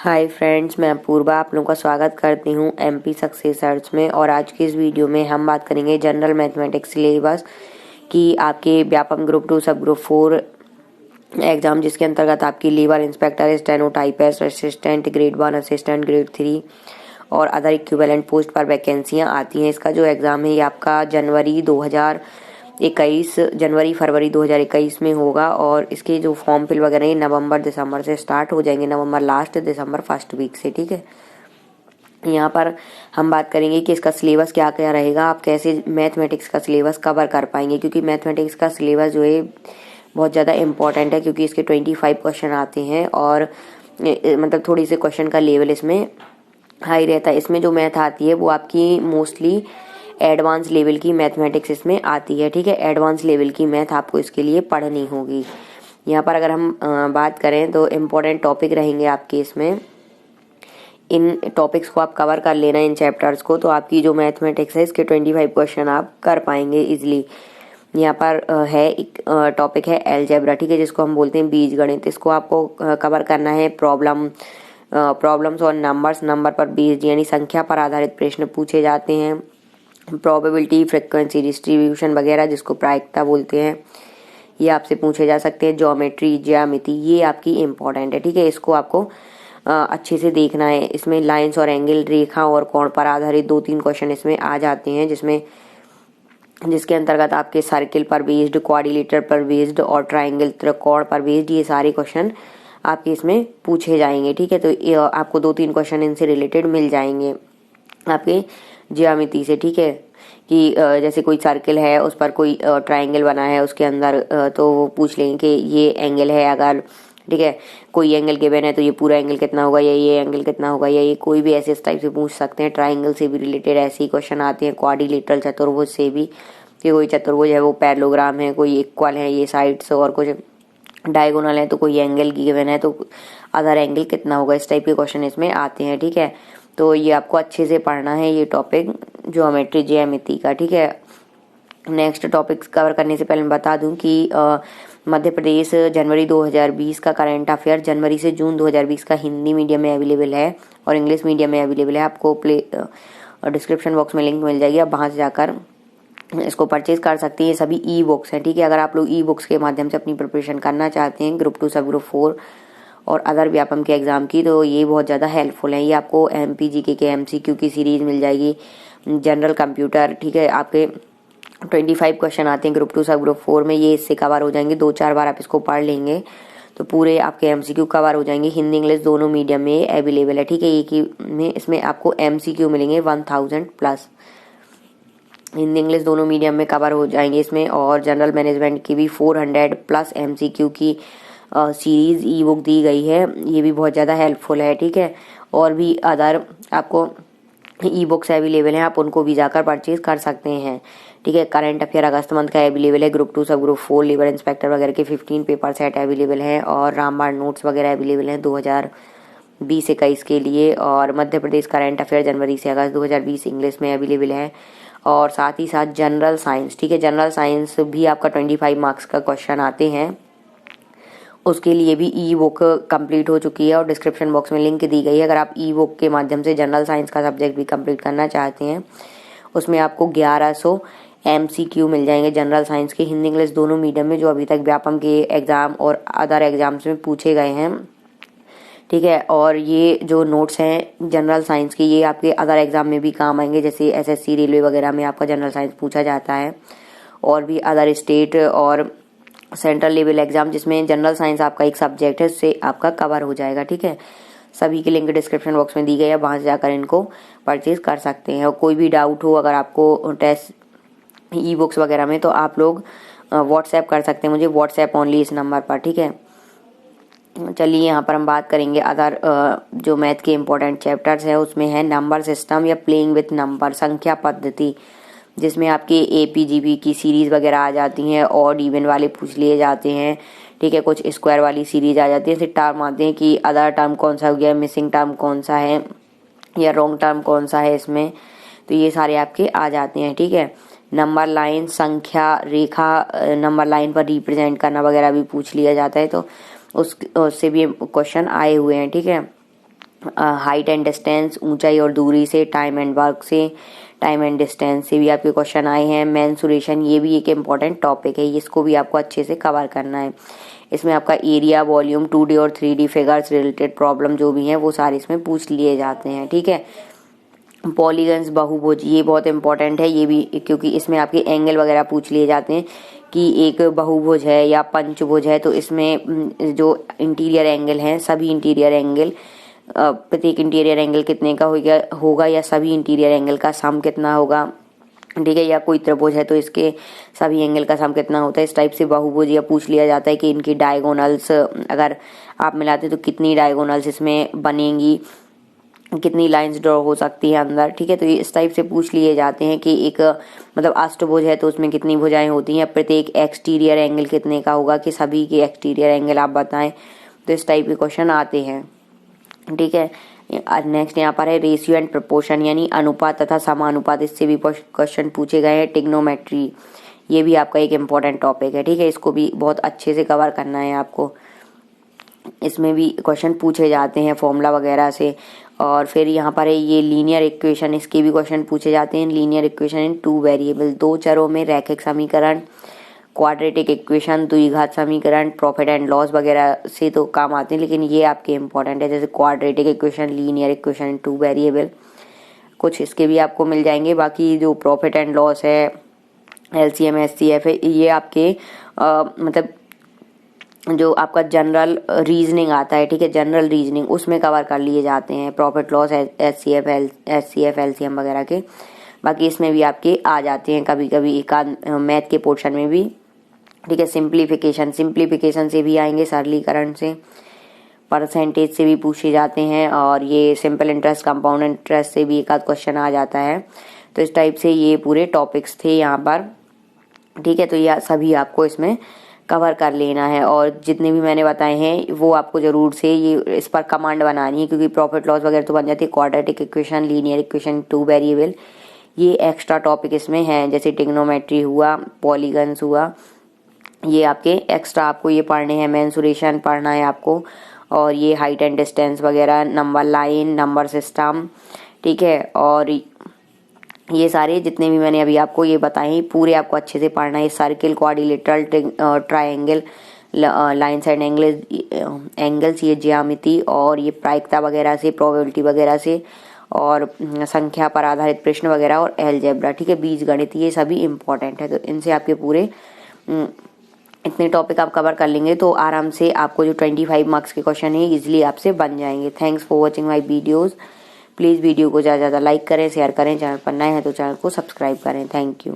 Hi friends, मैं अपूर्वा आप लोगों का स्वागत करती हूँ एमपी सक्सेस सर्च में। और आज की इस वीडियो में हम बात करेंगे जनरल मैथमेटिक्स सिलेबस की आपके व्यापम ग्रुप 2 सब ग्रुप 4 एग्जाम, जिसके अंतर्गत आपकी labour inspector, stenotypist assistant, grade 1 assistant, grade 3 और अदर इक्विवेलेंट पोस्ट पर वैकेंसियाँ आती हैं। इसका जो एग्ज़ाम है ये आपका जनवरी फरवरी 2021 में होगा और इसके जो फॉर्म फिल वगैरह ये नवंबर दिसंबर से स्टार्ट हो जाएंगे, नवंबर लास्ट दिसंबर फर्स्ट वीक से। ठीक है, यहाँ पर हम बात करेंगे कि इसका सिलेबस क्या क्या रहेगा, आप कैसे मैथमेटिक्स का सिलेबस कवर कर पाएंगे, क्योंकि मैथमेटिक्स का सिलेबस जो है बहुत ज़्यादा इंपॉर्टेंट है, क्योंकि इसके 25 क्वेश्चन आते हैं और मतलब थोड़ी से क्वेश्चन का लेवल इसमें हाई रहता है। इसमें जो मैथ आती है वो आपकी मोस्टली एडवांस लेवल की मैथमेटिक्स इसमें आती है। ठीक है, एडवांस लेवल की मैथ आपको इसके लिए पढ़नी होगी। यहाँ पर अगर हम बात करें तो इम्पोर्टेंट टॉपिक रहेंगे आपके इसमें, इन टॉपिक्स को आप कवर कर लेना, इन चैप्टर्स को, तो आपकी जो मैथमेटिक्स है इसके 25 क्वेश्चन आप कर पाएंगे इजिली। यहाँ पर है एक टॉपिक है अलजेब्रा, ठीक है, जिसको हम बोलते हैं बीज गणित। इसको आपको कवर करना है। प्रॉब्लम्स और नंबर पर बेस्ड यानी संख्या पर आधारित प्रश्न पूछे जाते हैं। प्रोबेबिलिटी, फ्रिक्वेंसी डिस्ट्रीब्यूशन वगैरह, जिसको प्रायिकता बोलते हैं, ये आपसे पूछे जा सकते हैं। ज्योमेट्री, ज्यामिति, ये आपकी इम्पोर्टेंट है। ठीक है, इसको आपको अच्छे से देखना है। इसमें लाइंस और एंगल, रेखा और कोण पर आधारित 2-3 क्वेश्चन इसमें आ जाते हैं, जिसके अंतर्गत आपके सर्किल पर बेस्ड, क्वाड्रिलेटरल पर बेस्ड और ट्राइंगल, त्रिकोण पर बेस्ड, ये सारे क्वेश्चन आपके इसमें पूछे जाएंगे। ठीक है, तो आपको 2-3 क्वेश्चन इनसे रिलेटेड मिल जाएंगे आपके ज्यामिति से। ठीक है, कि जैसे कोई सर्किल है, उस पर कोई ट्राइंगल बना है, उसके अंदर तो वो पूछ लेंगे कि ये एंगल है अगर, ठीक है, कोई एंगल गिवन है तो ये पूरा एंगल कितना होगा, या ये एंगल कितना होगा, या ये कोई भी ऐसे इस टाइप से पूछ सकते हैं। ट्राइंगल से भी रिलेटेड ऐसे ही क्वेश्चन आते हैं। क्वाड्रिलेटरल, चतुर्भुज से भी, कि कोई चतुर्भुज है वो पैरेललोग्राम है, कोई इक्वल है ये साइड्स, और कुछ डायगोनल है, तो कोई एंगल गिवन है तो अदर एंगल कितना होगा, इस टाइप के क्वेश्चन इसमें आते हैं। ठीक है, तो ये आपको अच्छे से पढ़ना है ये टॉपिक ज्योमेट्री ज्यामिति का। ठीक है, नेक्स्ट टॉपिक्स कवर करने से पहले मैं बता दूं कि मध्य प्रदेश जनवरी 2020 का करंट अफेयर जनवरी से जून 2020 का हिंदी मीडियम में अवेलेबल है और इंग्लिश मीडियम में अवेलेबल है। आपको डिस्क्रिप्शन बॉक्स में लिंक मिल जाएगी, आप वहां से जाकर इसको परचेज कर सकते हैं। ये सभी ई बुक्स हैं। ठीक है, अगर आप लोग ई बुक्स के माध्यम से अपनी प्रिपरेशन करना चाहते हैं ग्रुप 2 सब ग्रुप 4 और अदर व्यापम के एग्जाम की, तो ये बहुत ज़्यादा हेल्पफुल है। ये आपको MPGK के MCQ की सीरीज मिल जाएगी, जनरल कंप्यूटर। ठीक है, आपके 25 क्वेश्चन आते हैं ग्रुप 2 सब ग्रुप 4 में, ये इससे कवर हो जाएंगे। 2-4 बार आप इसको पढ़ लेंगे तो पूरे आपके MCQ कवर हो जाएंगे। हिंदी इंग्लिश दोनों मीडियम में अवेलेबल है। ठीक है, एक ही में इसमें आपको MCQ मिलेंगे 1000+। हिंदी इंग्लिश दोनों मीडियम में कवर हो जाएंगे इसमें, और जनरल मैनेजमेंट की भी 400+ MCQ की सीरीज ई बुक दी गई है। ये भी बहुत ज़्यादा हेल्पफुल है। ठीक है, और भी अदर आपको ई बुक्स अवेलेबल हैं, आप उनको भी जाकर परचेज कर सकते हैं। ठीक है, करंट अफेयर अगस्त मंथ का अवेलेबल है। ग्रुप 2 सब ग्रुप 4 लेबर इंस्पेक्टर वगैरह के 15 पेपर सेट अवेलेबल हैं और रामबाण नोट्स वगैरह अवेलेबल हैं 2020-21 के लिए। और मध्य प्रदेश करंट अफेयर जनवरी से अगस्त 2020 इंग्लिश में अवेलेबल है, और साथ ही साथ जनरल साइंस। ठीक है, जनरल साइंस भी आपका 25 मार्क्स का क्वेश्चन आते हैं, उसके लिए भी ई बुक कंप्लीट हो चुकी है और डिस्क्रिप्शन बॉक्स में लिंक दी गई है। अगर आप ई बुक के माध्यम से जनरल साइंस का सब्जेक्ट भी कंप्लीट करना चाहते हैं, उसमें आपको 1100 MCQ मिल जाएंगे जनरल साइंस के, हिंदी इंग्लिश दोनों मीडियम में, जो अभी तक व्यापम के एग्जाम और अदर एग्जाम्स में पूछे गए हैं। ठीक है, और ये जो नोट्स हैं जनरल साइंस के, ये आपके अदर एग्जाम में भी काम आएंगे, जैसे SSC रेलवे वगैरह में आपका जनरल साइंस पूछा जाता है, और भी अदर स्टेट और सेंट्रल लेवल एग्जाम जिसमें जनरल साइंस आपका एक सब्जेक्ट है, उससे आपका कवर हो जाएगा। ठीक है, सभी के लिंक डिस्क्रिप्शन बॉक्स में दी गई है, वहां से जाकर इनको परचेज कर सकते हैं। और कोई भी डाउट हो अगर आपको टेस्ट ई बुक्स वगैरह में, तो आप लोग व्हाट्सएप कर सकते हैं मुझे, व्हाट्सएप ओनली इस नंबर पर। ठीक है, चलिए यहाँ पर हम बात करेंगे अदर जो मैथ के इम्पोर्टेंट चैप्टर्स है। उसमें है नंबर सिस्टम या प्लेइंग विथ नंबर, संख्या पद्धति, जिसमें आपके APGB की सीरीज वगैरह आ जाती हैं, ऑड इवन वाले पूछ लिए जाते हैं। ठीक है, कुछ स्क्वायर वाली सीरीज आ जाती है। ऐसे टर्म आते हैं कि अदर टर्म कौन सा हो गया, मिसिंग टर्म कौन सा है, या रॉन्ग टर्म कौन सा है इसमें, तो ये सारे आपके आ जाते हैं। ठीक है, नंबर लाइन, संख्या रेखा, नंबर लाइन पर रिप्रेजेंट करना वगैरह भी पूछ लिया जाता है, तो उससे भी क्वेश्चन आए हुए हैं। ठीक है, हाइट एंड डिस्टेंस, ऊंचाई और दूरी से, टाइम एंड वर्क से, टाइम एंड डिस्टेंस से भी आपके क्वेश्चन आए हैं। मेंसुरेशन, ये भी एक इम्पॉर्टेंट टॉपिक है, इसको भी आपको अच्छे से कवर करना है। इसमें आपका एरिया, वॉल्यूम, 2D और 3D फिगर्स रिलेटेड प्रॉब्लम जो भी हैं वो सारे इसमें पूछ लिए जाते हैं, ठीक है। पॉलीगन्स, बहुभुज, ये बहुत इंपॉर्टेंट है ये भी, क्योंकि इसमें आपके एंगल वगैरह पूछ लिए जाते हैं कि एक बहुभुज है या पंचभुज है, तो इसमें जो इंटीरियर एंगल हैं, सभी इंटीरियर एंगल, प्रत्येक इंटीरियर एंगल कितने का होगा या सभी इंटीरियर एंगल का सम कितना होगा, ठीक है। या कोई त्रिभुज है तो इसके सभी एंगल का सम कितना होता है, इस टाइप से बहुभुज या पूछ लिया जाता है कि इनकी डायगोनल्स अगर आप मिलाते तो कितनी डायगोनल्स इसमें बनेंगी, कितनी लाइंस ड्रॉ हो सकती है अंदर, ठीक है। तो ये इस टाइप से पूछ लिए जाते हैं कि एक मतलब अष्टभुज है तो उसमें कितनी भुजाएं होती हैं, प्रत्येक एक्सटीरियर एंगल कितने का होगा, कि सभी के एक्सटीरियर एंगल आप बताएं। तो इस टाइप के क्वेश्चन आते हैं, ठीक है। नेक्स्ट यहाँ पर है रेशियो एंड प्रपोर्शन, यानी अनुपात तथा समानुपात, इससे भी क्वेश्चन पूछे गए हैं। टिग्नोमेट्री, ये भी आपका एक इम्पॉर्टेंट टॉपिक है, ठीक है। इसको भी बहुत अच्छे से कवर करना है आपको, इसमें भी क्वेश्चन पूछे जाते हैं फॉर्मूला वगैरह से। और फिर यहाँ पर है ये लीनियर इक्वेशन, इसके भी क्वेश्चन पूछे जाते हैं। लीनियर इक्वेशन इन 2 वेरिएबल, 2 चरों में रैखिक समीकरण, क्वाड्रेटिक इक्वेशन, द्विघात समीकरण, प्रॉफिट एंड लॉस वगैरह से तो काम आते हैं, लेकिन ये आपके इंपॉर्टेंट है, जैसे quadratic equation, linear equation in 2 variable, कुछ इसके भी आपको मिल जाएंगे। बाकी जो प्रॉफिट एंड लॉस है, LCM SCF है, ये आपके मतलब जो आपका जनरल रीजनिंग आता है, ठीक है, जनरल रीजनिंग उसमें कवर कर लिए जाते हैं, प्रॉफिट लॉस, SCF LCM वगैरह के। बाकी इसमें भी आपके आ जाते हैं कभी कभी एक आध मैथ के पोर्शन में भी, ठीक है। सिंप्लीफिकेशन से भी आएंगे, सरलीकरण से, परसेंटेज से भी पूछे जाते हैं, और ये सिंपल इंटरेस्ट, कंपाउंड इंटरेस्ट से भी एक आध क्वेश्चन आ जाता है। तो इस टाइप से ये पूरे टॉपिक्स थे यहाँ पर, ठीक है। तो ये सभी आपको इसमें कवर कर लेना है, और जितने भी मैंने बताए हैं वो आपको जरूर से ये इस पर कमांड बनानी है, क्योंकि प्रॉफिट लॉस वगैरह तो बन जाती है। Quadratic equation, linear equation 2 variable, ये एक्स्ट्रा टॉपिक इसमें हैं, जैसे टिग्नोमेट्री हुआ, पॉलीगन्स हुआ, ये आपके एक्स्ट्रा आपको ये पढ़ने हैं। मेंसुरेशन पढ़ना है आपको, और ये हाइट एंड डिस्टेंस वगैरह, नंबर लाइन, नंबर सिस्टम, ठीक है। और ये सारे जितने भी मैंने अभी आपको ये बताए पूरे आपको अच्छे से पढ़ना है। Circle, quadrilateral, triangle, lines and angles, ये ज्यामिति और ये प्रायिकता वगैरह से, प्रोबेबिलिटी वगैरह से, और संख्या पर आधारित प्रश्न वगैरह, और अलजेब्रा, ठीक है, बीजगणित, ये सभी इंपॉर्टेंट है। तो इनसे आपके पूरे इतने टॉपिक आप कवर कर लेंगे तो आराम से आपको जो 25 मार्क्स के क्वेश्चन है इजिली आपसे बन जाएंगे। Thanks for watching my videos. Please video को ज़्यादा से ज़्यादा लाइक करें, शेयर करें, चैनल पर नए हैं तो चैनल को सब्सक्राइब करें। Thank you.